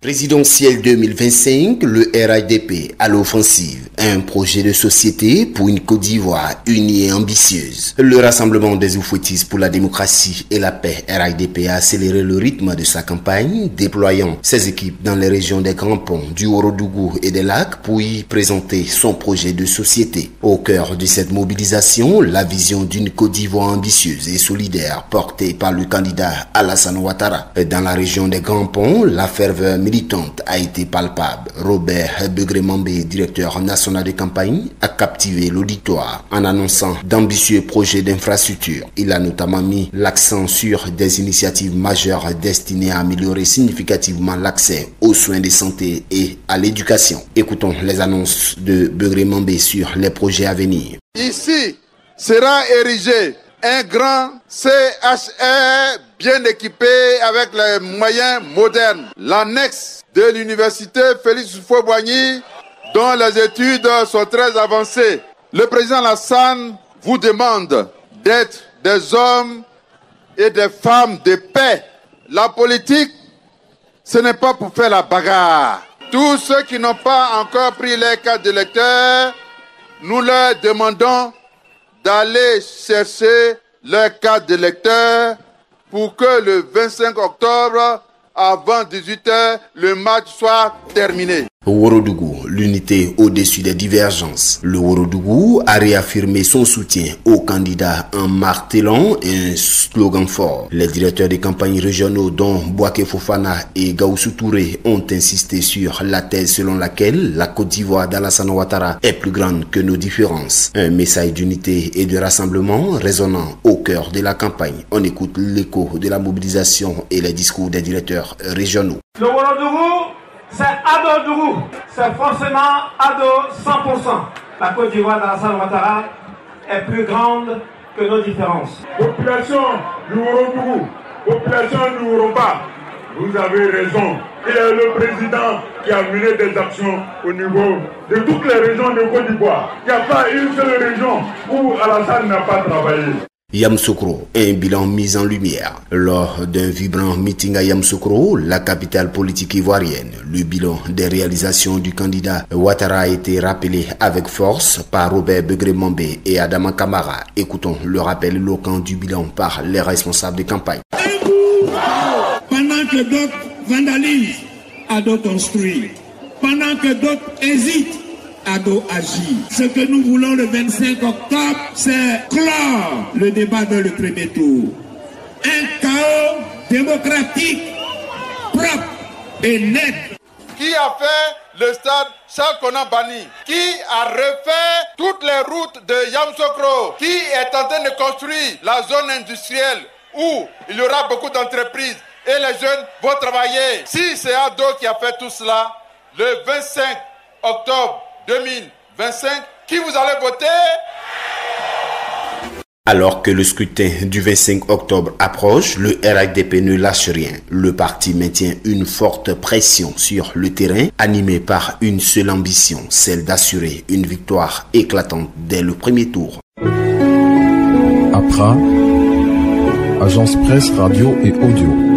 Présidentielle 2025, le RHDP à l'offensive, un projet de société pour une Côte d'Ivoire unie et ambitieuse. Le Rassemblement des Oufouettistes pour la démocratie et la paix RHDP a accéléré le rythme de sa campagne, déployant ses équipes dans les régions des Grands Ponts, du Ouorodougou et des Lacs pour y présenter son projet de société. Au cœur de cette mobilisation, la vision d'une Côte d'Ivoire ambitieuse et solidaire portée par le candidat Alassane Ouattara. Dans la région des Grands Ponts, la ferveur militante a été palpable. Robert Begré-Mambé, directeur national de campagne, a captivé l'auditoire en annonçant d'ambitieux projets d'infrastructure. Il a notamment mis l'accent sur des initiatives majeures destinées à améliorer significativement l'accès aux soins de santé et à l'éducation. Écoutons les annonces de Begré-Mambé sur les projets à venir. Ici sera érigé un grand CHR bien équipé avec les moyens modernes. L'annexe de l'université Félix Houphouët-Boigny, dont les études sont très avancées. Le président Alassane vous demande d'être des hommes et des femmes de paix. La politique, ce n'est pas pour faire la bagarre. Tous ceux qui n'ont pas encore pris les cartes d'électeurs, nous leur demandons d'aller chercher leur carte d'électeur pour que le 25 octobre, avant 18h, le match soit terminé. Ouorodougou, l'unité au-dessus des divergences. Le Ouorodougou a réaffirmé son soutien au candidat en martelant un slogan fort. Les directeurs des campagnes régionaux dont Bouaké Fofana et Gaoussou Touré ont insisté sur la thèse selon laquelle la Côte d'Ivoire d'Alassane Ouattara est plus grande que nos différences. Un message d'unité et de rassemblement résonnant au cœur de la campagne. On écoute l'écho de la mobilisation et les discours des directeurs régionaux. Le Ouorodougou, c'est Ado Dougou, c'est forcément Ado 100%. La Côte d'Ivoire d'Alassane Ouattara est plus grande que nos différences. Population du Ouorodougou, population du Ouropa, vous avez raison. Il y a le président qui a mené des actions au niveau de toutes les régions de Côte d'Ivoire. Il n'y a pas une seule région où Alassane n'a pas travaillé. Yamoussoukro, un bilan mis en lumière. Lors d'un vibrant meeting à Yamoussoukro, la capitale politique ivoirienne, le bilan des réalisations du candidat Ouattara a été rappelé avec force par Robert Begré-Mambé et Adama Kamara. Écoutons le rappel éloquent du bilan par les responsables de campagne. Pendant que d'autres vandalisent, Ado construit. Pendant que d'autres hésitent, Ado agit. Ce que nous voulons le 25 octobre, c'est clore le débat dans le premier tour. Un chaos démocratique, propre et net. Qui a fait le stade Charles Konan Banny? Qui a refait toutes les routes de Yamoussoukro? Qui est en train de construire la zone industrielle où il y aura beaucoup d'entreprises et les jeunes vont travailler? Si c'est Ado qui a fait tout cela, le 25 octobre 2025, qui vous allez voter? Alors que le scrutin du 25 octobre approche, le RHDP ne lâche rien. Le parti maintient une forte pression sur le terrain, animé par une seule ambition, celle d'assurer une victoire éclatante dès le premier tour. APRA, Agence Presse, Radio et Audio.